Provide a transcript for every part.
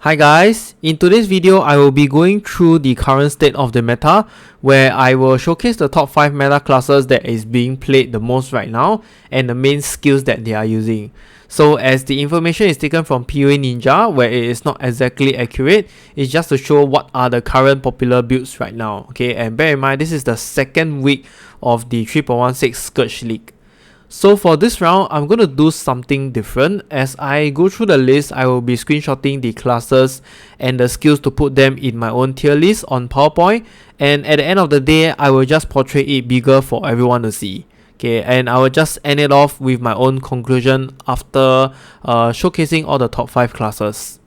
Hi guys, in today's video I will be going through the current state of the meta where I will showcase the top 5 meta classes that is being played the most right now and the main skills that they are using. So as the information is taken from POE Ninja where it is not exactly accurate, it's just to show what are the current popular builds right now. Okay, and bear in mind this is the second week of the 3.16 Scourge League. So for this round, I'm going to do something different. As I go through the list, I will be screenshotting the classes and the skills to put them in my own tier list on PowerPoint. And at the end of the day, I will just portray it bigger for everyone to see. Okay, and I will just end it off with my own conclusion after showcasing all the top 5 classes.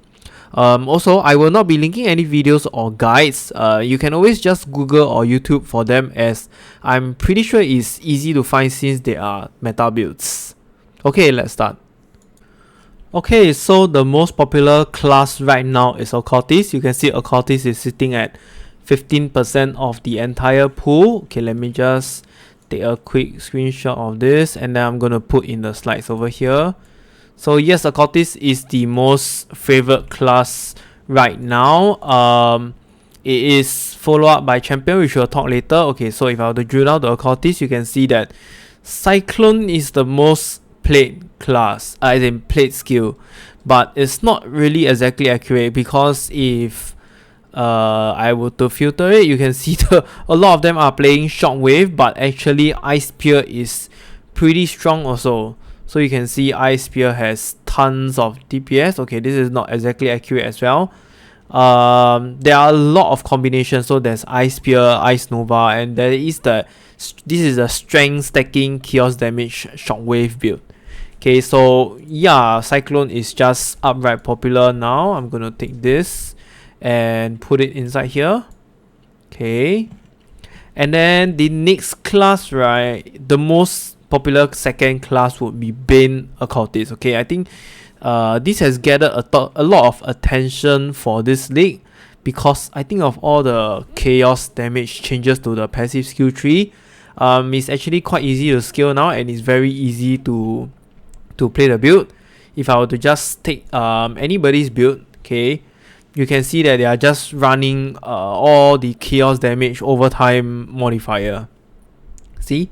Also, I will not be linking any videos or guides. You can always just Google or YouTube for them, as I'm pretty sure it's easy to find since they are meta builds. Okay, let's start. Okay, so the most popular class right now is Occultist. You can see Occultist is sitting at 15% of the entire pool. Okay, let me just take a quick screenshot of this and then I'm going to put in the slides over here. So yes, Occultist is the most favorite class right now. It is followed up by Champion, which we'll talk later. Okay, so if I were to drill down the Occultist, you can see that Cyclone is the most played class, as in played skill. But it's not really exactly accurate, because if I were to filter it, you can see a lot of them are playing Shockwave, but actually Ice Spear is pretty strong also. So you can see Ice Spear has tons of DPS. Okay, this is not exactly accurate as well. There are a lot of combinations. So there's Ice Spear, Ice Nova, and this is a strength stacking chaos damage shockwave build. Okay, so yeah, Cyclone is just outright popular now. I'm gonna take this and put it inside here. Okay, and then the next class, right, the most popular second class would be Bane Occultist. Okay, I think this has gathered a lot of attention for this league, because I think of all the chaos damage changes to the passive skill tree, it's actually quite easy to scale now, and it's very easy to play the build. If I were to just take anybody's build, okay, you can see that they are just running all the chaos damage over time modifier. See?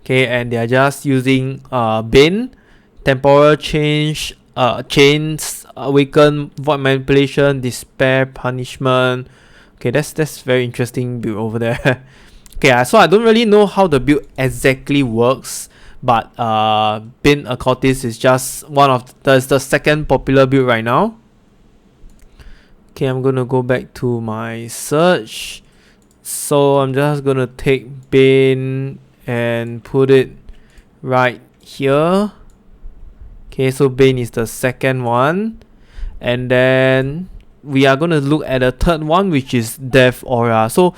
Okay, and they are just using Bane, Temporal Change, Chains, Awaken, Void Manipulation, Despair, Punishment. Okay, that's very interesting build over there. Okay, so I don't really know how the build exactly works, but Bane Occultist is just one of the second popular build right now. Okay, I'm gonna go back to my search. So I'm just gonna take Bane and put it right here. Okay, so Bane is the second one, and then we are going to look at the third one, which is Death Aura. So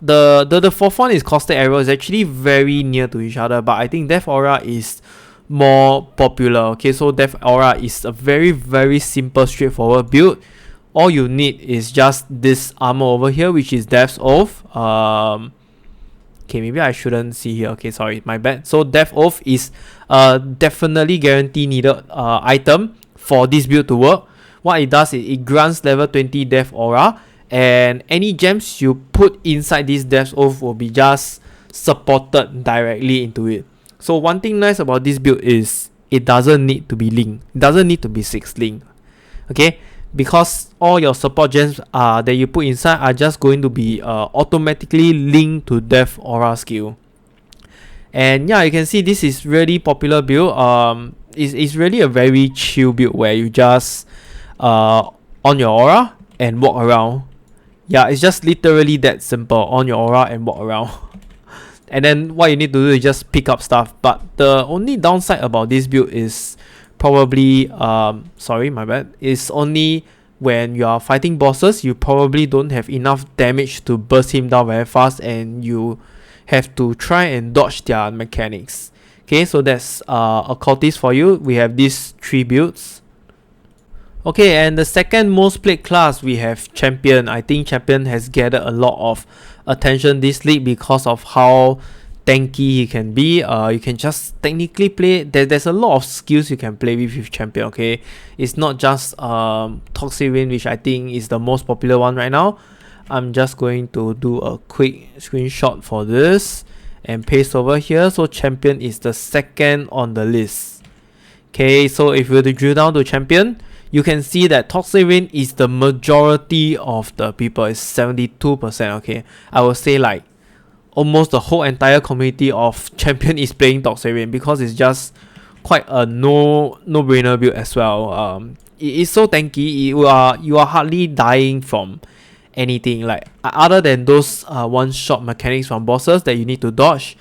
the fourth one is Caustic Arrow. Is actually very near to each other, but I think Death Aura is more popular. Okay, so Death Aura is a very simple, straightforward build. All you need is just this armor over here, which is Death's Oath. Okay, maybe I shouldn't see here. Okay, sorry, my bad. So Death Oath is definitely guaranteed needed item for this build to work. What it does is it grants level 20 Death Aura, and any gems you put inside this Death Oath will be just supported directly into it. So one thing nice about this build is it doesn't need to be linked. It doesn't need to be 6 linked. Okay, because all your support gems that you put inside are just going to be automatically linked to Death Aura skill. And yeah, you can see this is really popular build. It's really a very chill build where you just on your aura and walk around. Yeah, it's just literally that simple. On your aura and walk around. And then what you need to do is just pick up stuff. But the only downside about this build is probably sorry, my bad, is only when you are fighting bosses, you probably don't have enough damage to burst him down very fast, and you have to try and dodge their mechanics. Okay, so that's Occultist for you. We have these 3 builds. Okay, and the second most played class, we have Champion. I think Champion has gathered a lot of attention this league because of how tanky he can be. You can just technically play. There's a lot of skills you can play with champion. Okay, it's not just Toxic Rain, which I think is the most popular one right now. I'm just going to do a quick screenshot for this and paste over here. So champion is the second on the list. Okay, so if you were to drill down to champion, you can see that Toxic Rain is the majority of the people. It's 72%. Okay, I will say like almost the whole entire community of champion is playing Toxic Rain because it's just quite a no-brainer build as well. It is so tanky. You are hardly dying from anything, like other than those one-shot mechanics from bosses that you need to dodge.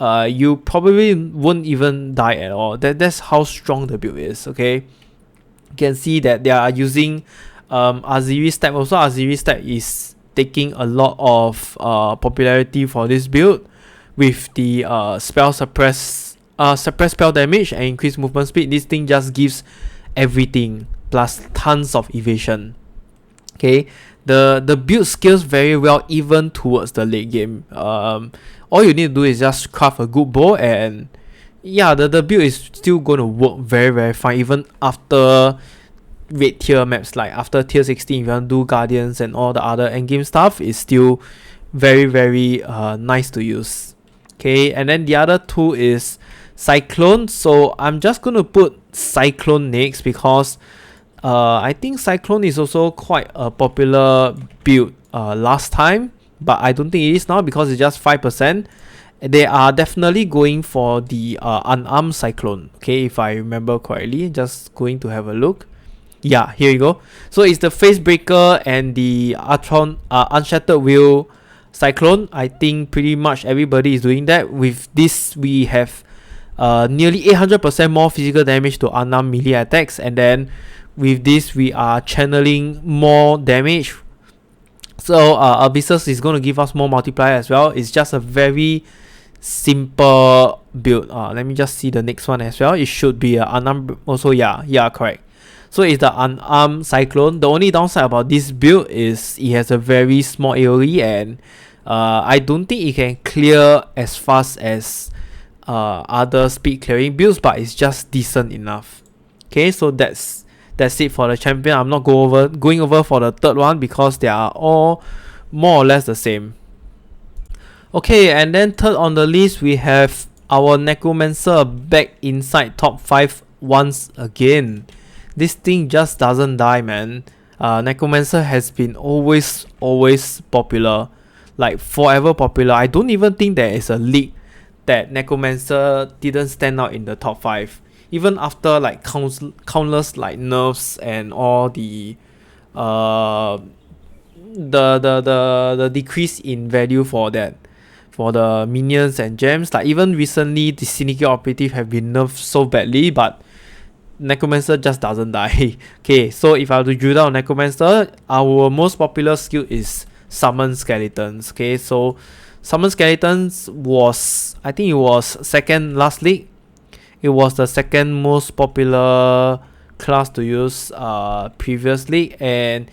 You probably won't even die at all. That's how strong the build is. Okay, you can see that they are using Aziri step. Also, Aziri step is taking a lot of popularity for this build with the suppress spell damage and increased movement speed. This thing just gives everything plus tons of evasion. Okay, the build scales very well even towards the late game. All you need to do is just craft a good bow, and yeah, the build is still going to work very fine even after red tier maps. Like after tier 16, if you want to do guardians and all the other endgame stuff, is still very nice to use. Okay, and then the other two is Cyclone. So I'm just going to put Cyclone next because I think Cyclone is also quite a popular build last time, but I don't think it is now because it's just 5%. They are definitely going for the unarmed Cyclone. Okay, if I remember correctly, just going to have a look. Yeah, here you go. So it's the Facebreaker and the Unshattered Wheel Cyclone. I think pretty much everybody is doing that. With this, we have nearly 800% more physical damage to unarmed melee attacks, and then with this we are channeling more damage. So Abyssus is going to give us more multiplier as well. It's just a very simple build. Let me just see the next one as well. It should be an unarmed also. Yeah, correct. So it's the unarmed Cyclone. The only downside about this build is it has a very small AoE, and I don't think it can clear as fast as other speed clearing builds, but it's just decent enough. Okay, so that's it for the champion. I'm not going over for the third one because they are all more or less the same. Okay, and then third on the list we have our Necromancer back inside top 5 once again. This thing just doesn't die, man. Necromancer has been always popular, like forever popular. I don't even think there is a league that Necromancer didn't stand out in the top 5, even after like countless like nerfs and all the decrease in value for the minions and gems. Like even recently the Syndicate Operative have been nerfed so badly, but Necromancer just doesn't die. Okay, so if I were to drill down on Necromancer, our most popular skill is Summon Skeletons. Okay, so Summon Skeletons was, I think it was second last league. It was the second most popular class to use previously, and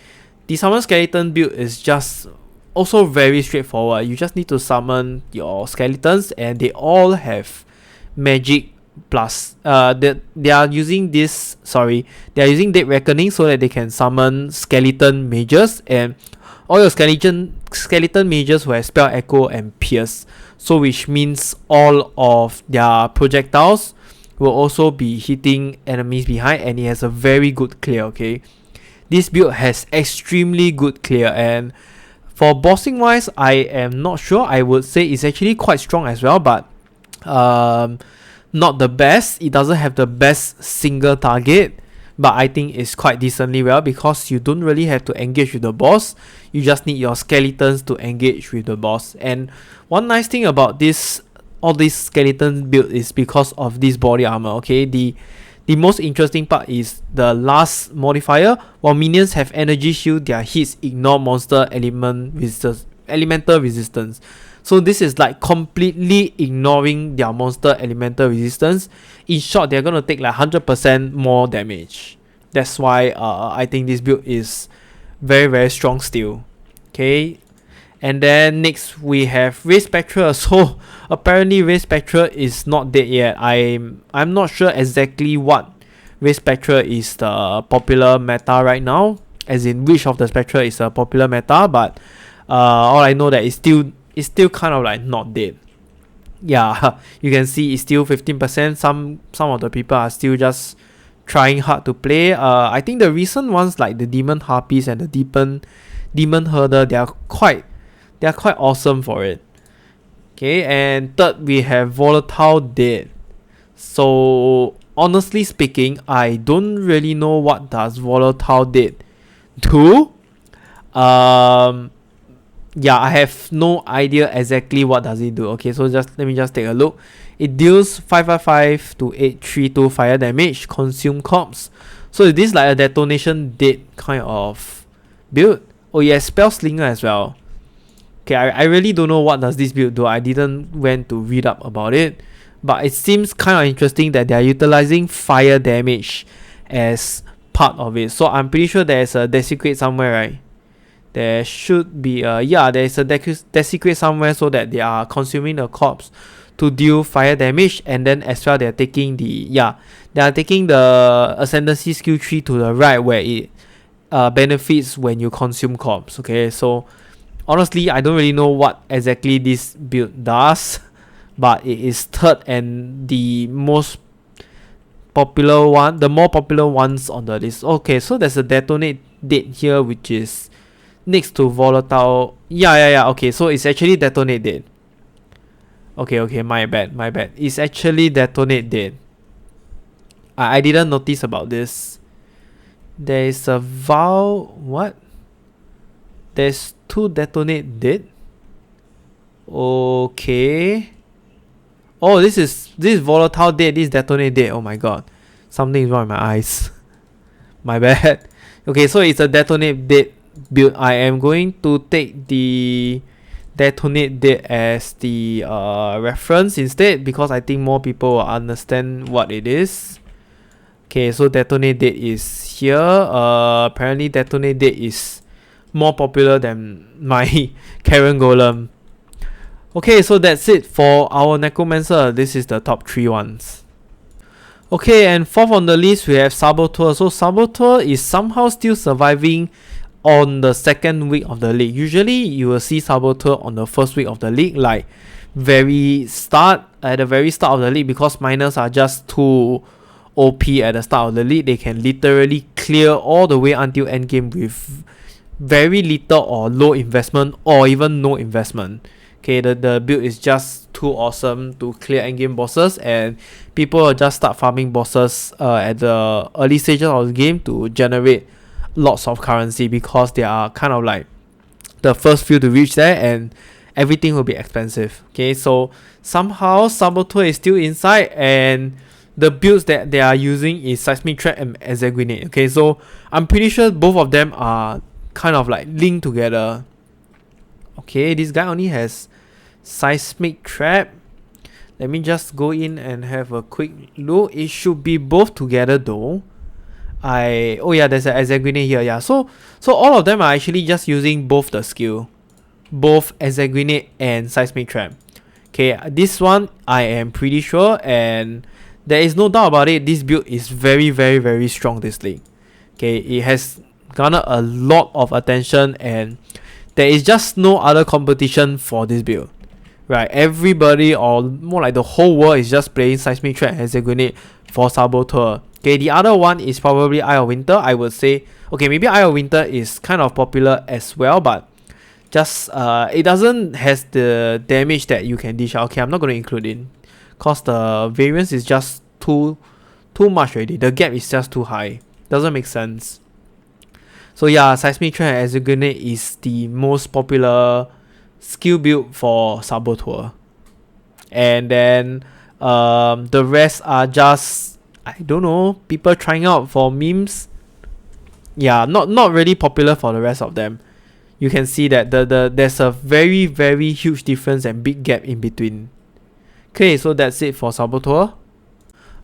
the Summon Skeleton build is just also very straightforward. You just need to summon your skeletons, and they all have magic plus. They are using Dead Reckoning so that they can summon skeleton mages, and all your skeleton mages will have Spell Echo and Pierce. So which means all of their projectiles will also be hitting enemies behind, and it has a very good clear. Okay, this build has extremely good clear, and for bossing wise, I am not sure. I would say it's actually quite strong as well, but not the best. It doesn't have the best single target, but I think it's quite decently well because you don't really have to engage with the boss. You just need your skeletons to engage with the boss. And one nice thing about all these skeleton build is because of this body armor. Okay, the most interesting part is the last modifier. While minions have energy shield, their hits ignore monster elemental resistance. So this is like completely ignoring their monster elemental resistance. In short, they're gonna take like 100% more damage. That's why I think this build is very strong still. Okay, And then next we have Ray Spectra. So apparently Ray Spectra is not dead yet. I'm not sure exactly what Ray Spectra is the popular meta right now, as in which of the Spectra is a popular meta, but all I know that it's still kind of like not dead. Yeah, you can see it's still 15%. Some of the people are still just trying hard to play. I think the recent ones like the Demon Harpies and the Demon Herder, they are quite awesome for it. Okay, and third we have Volatile Dead. So honestly speaking, I don't really know what does Volatile Dead do. Yeah, I have no idea exactly what does it do. Okay, so let me take a look. It deals 555 to 832 fire damage, consume corpse. So is this like a detonation dead kind of build? Oh yeah, spell slinger as well. Okay, I really don't know what does this build do. I didn't went to read up about it, but it seems kind of interesting that they are utilizing fire damage as part of it. So I'm pretty sure there's a desecrate somewhere, right? There should be there's a desecrate somewhere, so that they are consuming the corpse to deal fire damage, and then as well they're taking the ascendancy skill tree to the right, where it benefits when you consume corpse. Okay, so honestly I don't really know what exactly this build does, but it is third and the most popular one, the more popular ones on the list. Okay, so there's a detonate dead here, which is next to volatile. Okay, so it's actually detonate dead. Okay, my bad. It's actually detonate dead. I didn't notice about this. There is a what? There's two detonate dead. Okay. Oh, this is volatile dead. This detonate dead. Oh my god, something is wrong with my eyes. My bad. Okay, so it's a detonate dead build. I am going to take the detonate dead as the reference instead, because I think more people will understand what it is. Okay, so detonate dead is here. Apparently detonate dead is more popular than my Karen Golem. Okay, so that's it for our Necromancer. This is the top 3 ones. Okay, and fourth on the list we have Saboteur. So Saboteur is somehow still surviving on the second week of the league. Usually you will see Saboteur on the first week of the league, like at the very start of the league, because miners are just too OP at the start of the league. They can literally clear all the way until endgame with very little or low investment, or even no investment. Okay, the build is just too awesome to clear endgame bosses, and people will just start farming bosses at the early stages of the game to generate lots of currency, because they are kind of like the first few to reach there, and everything will be expensive. Okay, so somehow Saboteur is still inside, and the builds that they are using is Seismic Trap and Exsanguinate. Okay, so I'm pretty sure both of them are kind of like linked together. Okay, this guy only has Seismic Trap. Let me just go in and have a quick look. It should be both together though. There's an Exsanguinate here. Yeah, so all of them are actually just using both the skill, both Exsanguinate and Seismic Trap. Okay, this one I am pretty sure, and there is no doubt about it. This build is very, very, very strong this league. Okay, it has garnered a lot of attention, and there is just no other competition for this build, right? Everybody, or more like the whole world, is just playing Seismic Trap and Exsanguinate for Saboteur. Okay, the other one is probably Eye of Winter, I would say. Okay, maybe Eye of Winter is kind of popular as well, but just it doesn't has the damage that you can dish out. Okay, I'm not going to include it, cause the variance is just too much already. The gap is just too high. Doesn't make sense. So yeah, Seismic Trap and Exsanguinate is the most popular skill build for Saboteur. And then the rest are just, I don't know, people trying out for memes. Yeah, not really popular for the rest of them. You can see that there's a very, very huge difference and big gap in between. Okay, so that's it for Saboteur.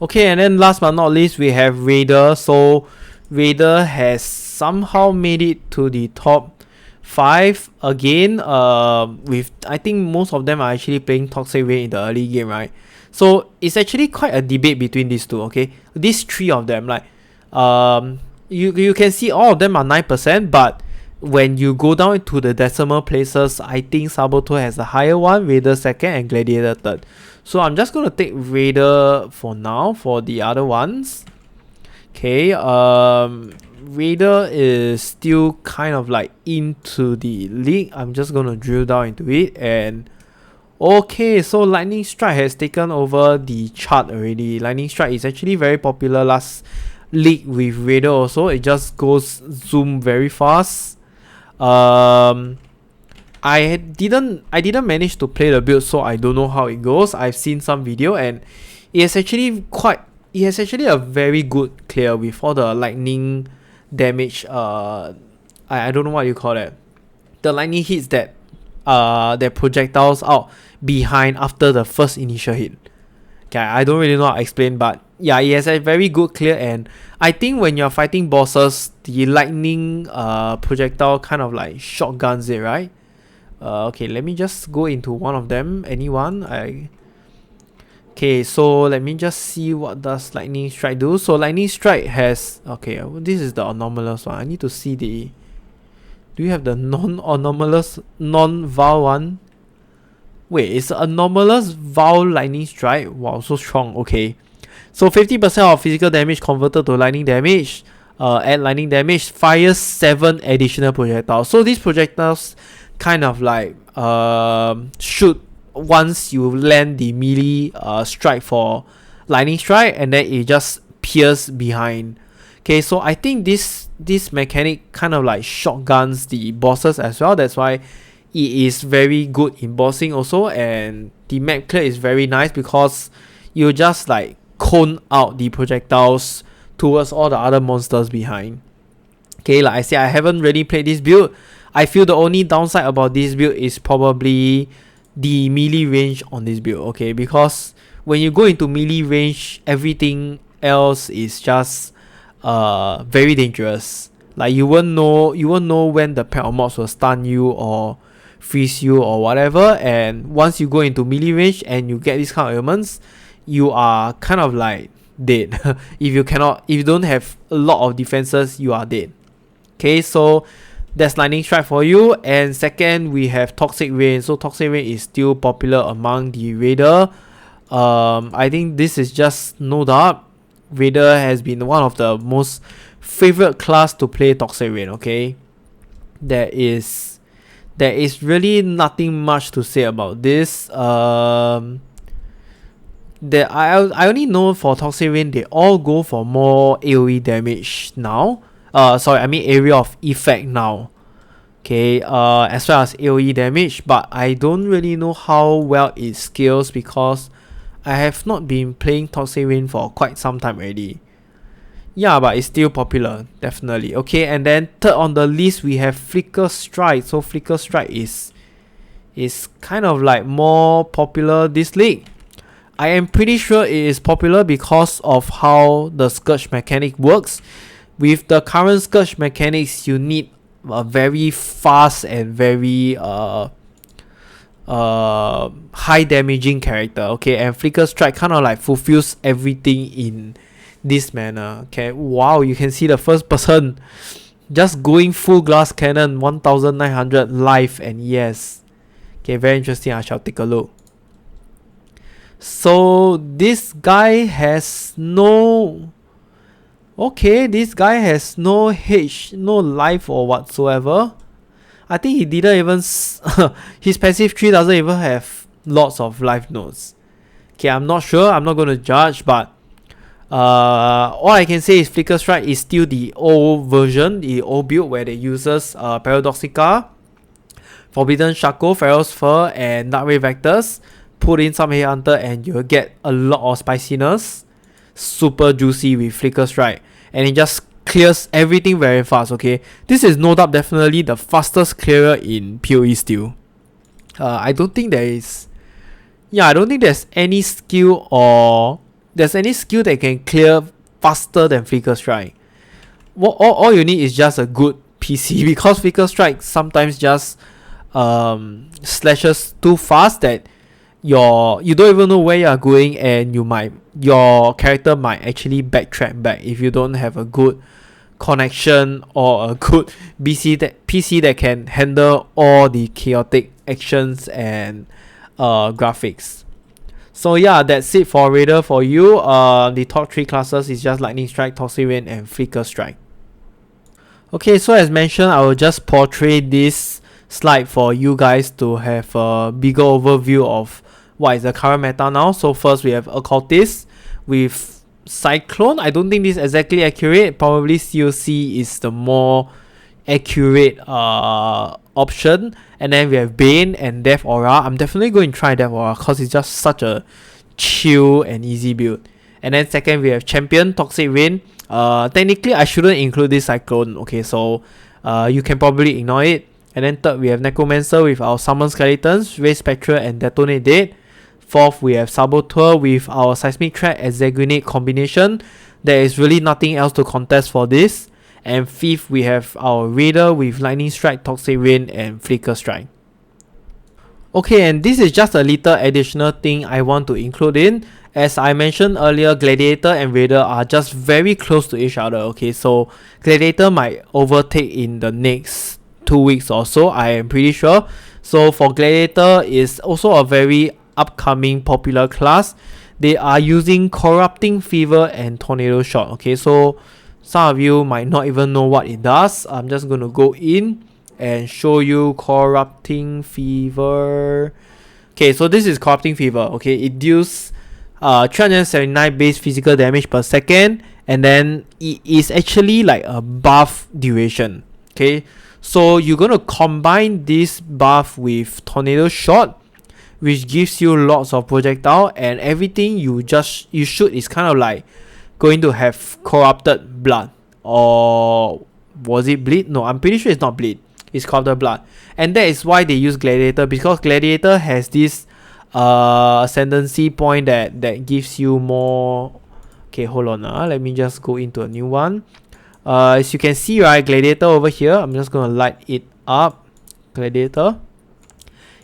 Okay, and then last but not least, we have Raider. So Raider has somehow made it to the top 5 again, with I think most of them are actually playing Toxic Rain in the early game, right? So it's actually quite a debate between these two, okay? These 3 of them, like you can see all of them are 9%, but when you go down into the decimal places, I think Saboteur has the higher one, Raider second, and Gladiator third. So I'm just gonna take Raider for now for the other ones. Okay, Raider is still kind of like into the league. I'm just gonna drill down into it, and okay, so Lightning Strike has taken over the chart already. Lightning Strike is actually very popular last league with Raider also. It just goes zoom very fast. I didn't manage to play the build, so I don't know how it goes. I've seen some video, and it has actually a very good clear with all the lightning damage. I don't know what you call that. The lightning hits that projectiles out behind after the first initial hit. Okay, I don't really know how to explain, but yeah, it has a very good clear, and I think when you're fighting bosses, the lightning projectile kind of like shotguns it, right? Okay, let me just go into one of them. Anyone? Okay, so let me just see what does Lightning Strike do. So Lightning Strike has... Okay, this is the anomalous one. I need to see the... Do you have the non-anomalous, non-Val one? Wait, it's anomalous Val Lightning Strike? Wow, so strong. Okay. So 50% of physical damage converted to lightning damage. Add lightning damage. Fires 7 additional projectiles. So these projectiles kind of like shoot once you land the melee strike for lightning strike, and then it just pierce behind. Okay, so I think this mechanic kind of like shotguns the bosses as well. That's why it is very good in bossing also, and the map clear is very nice because you just like cone out the projectiles towards all the other monsters behind. Okay, like I said, I haven't really played this build. I feel the only downside about this build is probably the melee range on this build, okay? Because when you go into melee range, everything else is just very dangerous. Like you won't know when the pack of mobs will stun you or freeze you or whatever, and once you go into melee range and you get these kind of elements, you are kind of like dead. if you don't have a lot of defenses, you are dead. Okay, so that's Lightning Strike for you. And second, we have Toxic Rain. So Toxic Rain is still popular among the Raider. I think this is just no doubt. Raider has been one of the most favorite class to play Toxic Rain, okay? There is really nothing much to say about this. I only know for Toxic Rain, they all go for more AoE damage now. Area of effect now. Okay, as well as AoE damage, but I don't really know how well it scales because I have not been playing Toxic Rain for quite some time already. Yeah, but it's still popular, definitely. Okay, and then third on the list we have Flicker Strike. So Flicker Strike is kind of like more popular this league. I am pretty sure it is popular because of how the Scourge mechanic works. With the current Scourge mechanics, you need a very fast and very high damaging character, okay? And Flicker Strike kind of like fulfills everything in this manner. Okay, wow, you can see the first person just going full glass cannon, 1900 life, and yes. Okay, very interesting. I shall take a look. So this guy has no... Okay, this guy has no life or whatsoever. I think he didn't even... his passive tree doesn't even have lots of life nodes. Okay, I'm not sure. I'm not going to judge, but... all I can say is Flicker Strike is still the old version, the old build where they uses Paradoxica, Forbidden Shackle, Pharaoh's Fur, and Darkray Vectors. Put in some Headhunter and you'll get a lot of spiciness. Super juicy with Flicker Strike, and it just clears everything very fast, okay? This is no doubt definitely the fastest clearer in POE still. I don't think there's any skill that can clear faster than Flicker Strike. All you need is just a good PC because Flicker Strike sometimes just slashes too fast that you don't even know where you are going, and your character might actually backtrack back if you don't have a good connection or a good PC that can handle all the chaotic actions and graphics. So yeah, that's it for Raider for you. The top 3 classes is just Lightning Strike, Toxic Rain, and Flicker Strike. Okay, so as mentioned, I will just portray this slide for you guys to have a bigger overview of what is the current meta now. So first we have Occultist with Cyclone. I don't think this is exactly accurate. Probably COC is the more accurate option. And then we have Bane and Death Aura. I'm definitely going to try Death Aura because it's just such a chill and easy build. And then second we have Champion, Toxic Rain. Technically I shouldn't include this Cyclone. Okay, so you can probably ignore it. And then third we have Necromancer with our Summon Skeletons, Raise Spectre and Detonate Dead. Fourth we have Saboteur with our Seismic Threat and Exsanguinate combination. There is really nothing else to contest for this. And fifth we have our Raider with Lightning Strike, Toxic Rain and Flicker Strike. Okay, and this is just a little additional thing I want to include in. As I mentioned earlier, Gladiator and Raider are just very close to each other. Okay, so Gladiator might overtake in the next 2 weeks or so, I am pretty sure. So for Gladiator is also a very upcoming popular class. They are using Corrupting Fever and Tornado Shot. Okay, so some of you might not even know what it does. I'm just going to go in and show you Corrupting Fever. Okay, so this is Corrupting Fever. Okay, it deals 379 base physical damage per second, and then it is actually like a buff duration. Okay, so you're going to combine this buff with Tornado Shot, which gives you lots of projectile, and everything you shoot is kind of like going to have corrupted blood. Or was it bleed? No, I'm pretty sure it's not bleed. It's corrupted blood. And that is why they use Gladiator, because Gladiator has this ascendancy point that gives you more. Okay, hold on. Let me just go into a new one. As you can see, right, Gladiator over here, I'm just gonna light it up. Gladiator.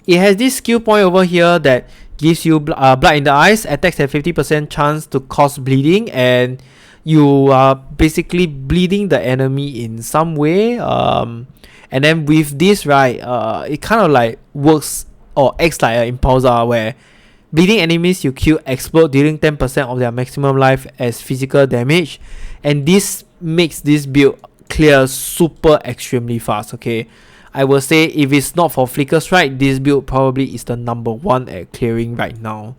It has this skill point over here that gives you blood in the eyes, attacks at 50% chance to cause bleeding, and you are basically bleeding the enemy in some way. And then with this, right, it kind of like works or acts like an impulsor where bleeding enemies you kill explode dealing 10% of their maximum life as physical damage, and this makes this build clear super extremely fast. Okay, I will say if it's not for Flicker Strike, this build probably is the number 1 at clearing right now.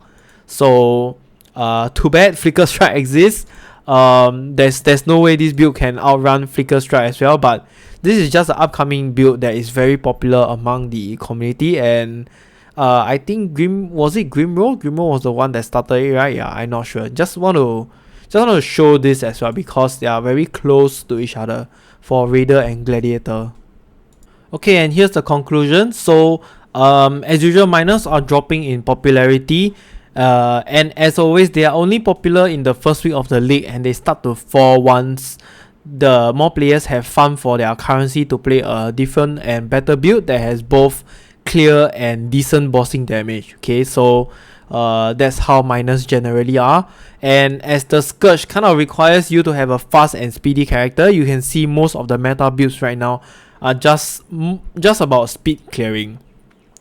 So too bad Flicker Strike exists. There's no way this build can outrun Flicker Strike as well, but this is just an upcoming build that is very popular among the community. And I think Grimro? Grimro was the one that started it, right? Yeah, I'm not sure. Just want to show this as well because they are very close to each other for Raider and Gladiator. Okay, and here's the conclusion. So as usual, miners are dropping in popularity, and as always they are only popular in the first week of the league, and they start to fall once the more players have fun for their currency to play a different and better build that has both clear and decent bossing damage. Okay, so that's how miners generally are. And as the Scourge kind of requires you to have a fast and speedy character, you can see most of the meta builds right now are just about speed clearing.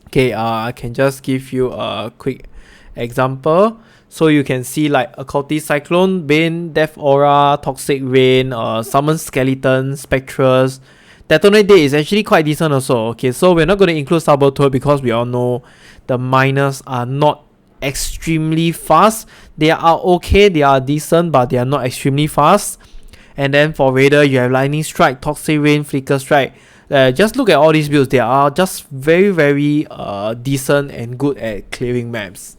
Okay, I can just give you a quick example. So you can see like Occultist, Cyclone, Bane, Death Aura, Toxic Rain, Summon Skeleton, Spectres. Detonate Dead is actually quite decent also. Okay, so we're not going to include Saboteur because we all know the miners are not extremely fast. They are okay, they are decent, but they are not extremely fast. And then for Raider, you have Lightning Strike, Toxic Rain, Flicker Strike. Just look at all these builds. They are just very, very decent and good at clearing maps.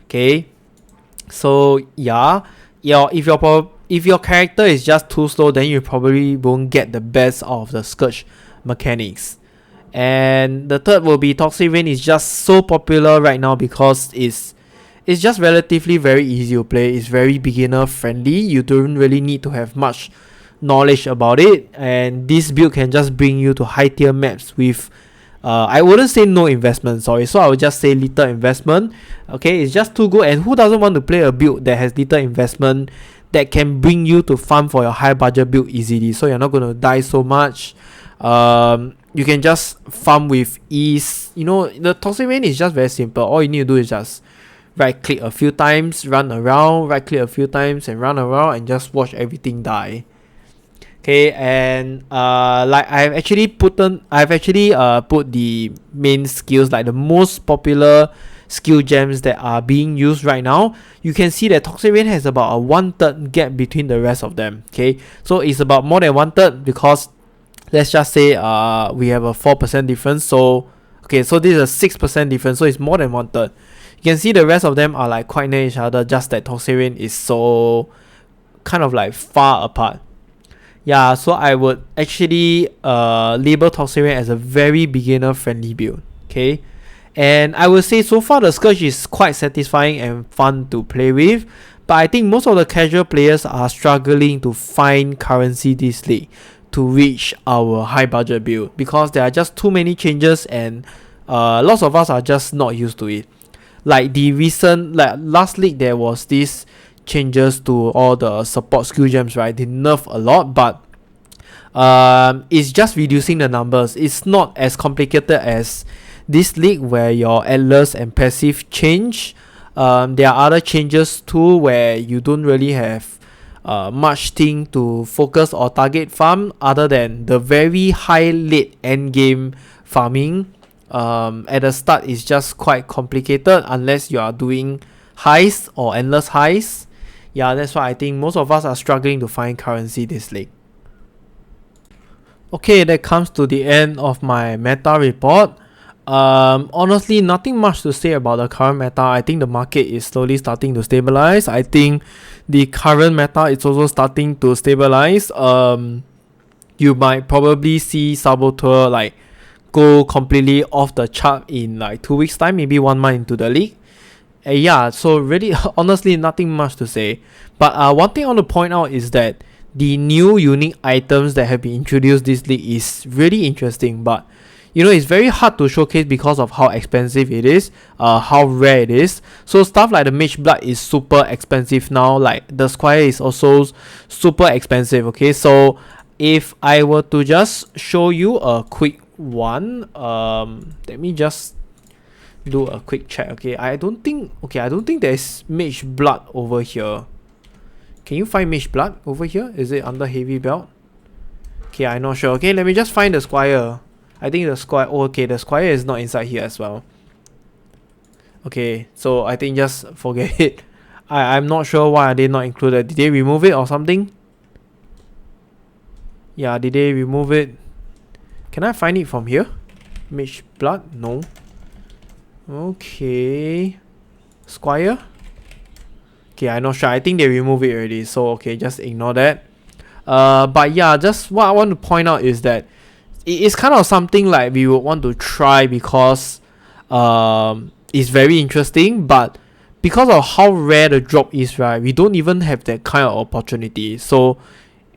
Okay, so yeah, if your character is just too slow, then you probably won't get the best out of the Scourge mechanics. And the third will be Toxic Rain is just so popular right now because it's just relatively very easy to play. It's very beginner friendly. You don't really need to have much knowledge about it, and this build can just bring you to high tier maps with I wouldn't say no investment, sorry, so I would just say little investment. Okay, it's just too good, and who doesn't want to play a build that has little investment that can bring you to farm for your high budget build easily, so you're not going to die so much. You can just farm with ease. You know, the Toxic Rain is just very simple. All you need to do is just right click a few times, run around, right click a few times and run around, and just watch everything die. Okay, and like I've actually put the main skills, like the most popular skill gems that are being used right now. You can see that Toxic Rain has about a 1/3 gap between the rest of them. Okay, so it's about more than 1/3, because let's just say we have a 4% difference. So okay, so this is a 6% difference, so it's more than 1/3. You can see the rest of them are like quite near each other, just that Toxic Rain is so kind of like far apart. Yeah, so I would actually label Toxic Rain as a very beginner friendly build. Okay, and I would say so far the Scourge is quite satisfying and fun to play with, but I think most of the casual players are struggling to find currency this league to reach our high budget build, because there are just too many changes, and lots of us are just not used to it. Like the recent, like last league, there was this changes to all the support skill gems, right? They nerf a lot, but it's just reducing the numbers. It's not as complicated as this league where your atlas and passive change. There are other changes too where you don't really have much thing to focus or target farm other than the very high late end game farming. At the start it's just quite complicated unless you are doing highs or endless highs. Yeah, that's why I think most of us are struggling to find currency this league. Okay, that comes to the end of my meta report. Honestly, nothing much to say about the current meta. I think the market is slowly starting to stabilize. I think the current meta is also starting to stabilize. You might probably see Saboteur like go completely off the chart in like 2 weeks time, maybe 1 month into the league. Yeah, so really honestly nothing much to say. But one thing I want to point out is that the new unique items that have been introduced this league is really interesting, but you know, it's very hard to showcase because of how expensive it is, how rare it is. So stuff like the Mage Blood is super expensive now, like the Squire is also super expensive. Okay, so if I were to just show you a quick one, let me just do a quick check. Okay, I don't think there's Mage Blood over here. Can you find Mage Blood over here? Is it under Heavy Belt? Okay, I'm not sure. Okay, let me just find the Squire. I think the Squire, oh, okay, the Squire is not inside here as well. Okay, so I think just forget it. I'm not sure why are they not included. Did they remove it or something? Yeah, did they remove it? Can I find it from here? Mage Blood? No. Okay. Squire? Okay, I'm not sure. I think they removed it already. So, okay, just ignore that. But yeah, just what I want to point out is that it's kind of something like we would want to try because it's very interesting, but because of how rare the drop is, right, we don't even have that kind of opportunity. So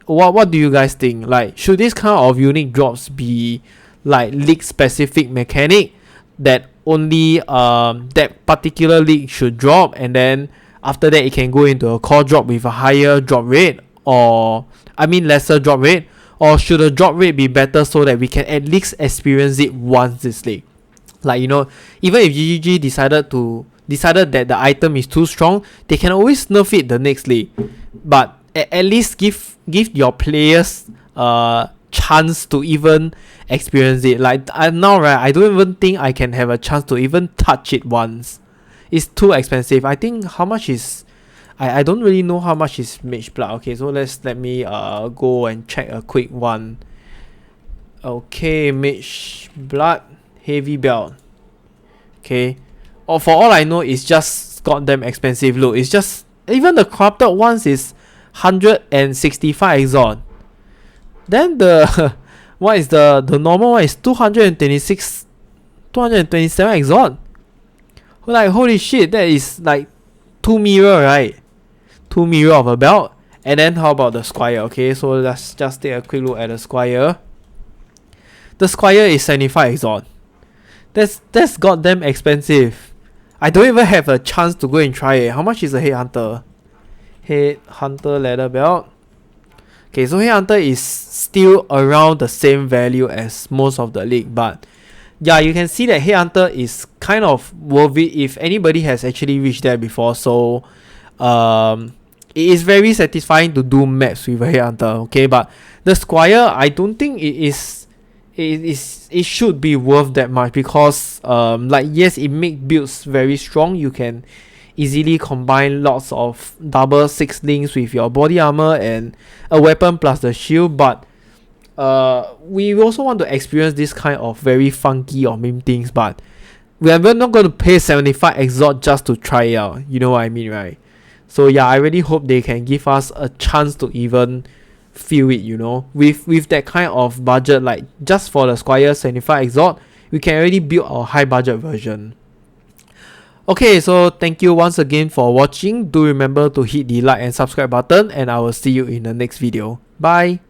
what do you guys think? Like, should this kind of unique drops be like league specific mechanic that only that particular league should drop, and then after that it can go into a core drop with a higher drop rate, or I mean lesser drop rate? Or should the drop rate be better so that we can at least experience it once this league? Like, you know, even if GGG decided that the item is too strong, they can always nerf it the next league. But at least give your players chance to even experience it. Like now, right, I don't even think I can have a chance to even touch it once. It's too expensive. I think how much is... I don't really know how much is Mage Blood. Okay, so let me go and check a quick one. Okay, Mage Blood, Heavy Belt. Okay, for all I know, it's just goddamn expensive. Look, it's just, even the corrupted ones is 165 exalt. Then the what is the normal one is 227 exalt. Like, holy shit, that is like 2 mirror, right? 2 mirror of a belt, And then how about the Squire? Okay, so let's just take a quick look at the Squire. The Squire is 75 exhaust. That's goddamn expensive. I don't even have a chance to go and try it. How much is a Headhunter? Headhunter leather belt. Okay, so Headhunter is still around the same value as most of the league, but yeah, you can see that Headhunter is kind of worth it if anybody has actually reached there before. So it is very satisfying to do maps with a Headhunter. Okay, but the Squire, I don't think it should be worth that much, because like, yes, it makes builds very strong. You can easily combine lots of double 6 links with your body armor and a weapon plus the shield, but we also want to experience this kind of very funky or meme things, but we are not going to pay 75 exhaust just to try it out. You know what I mean, right? So yeah, I really hope they can give us a chance to even feel it, you know, with that kind of budget. Like, just for the Squire 75 exhaust, we can already build our high budget version. Okay, so thank you once again for watching. Do remember to hit the like and subscribe button, and I will see you in the next video. Bye.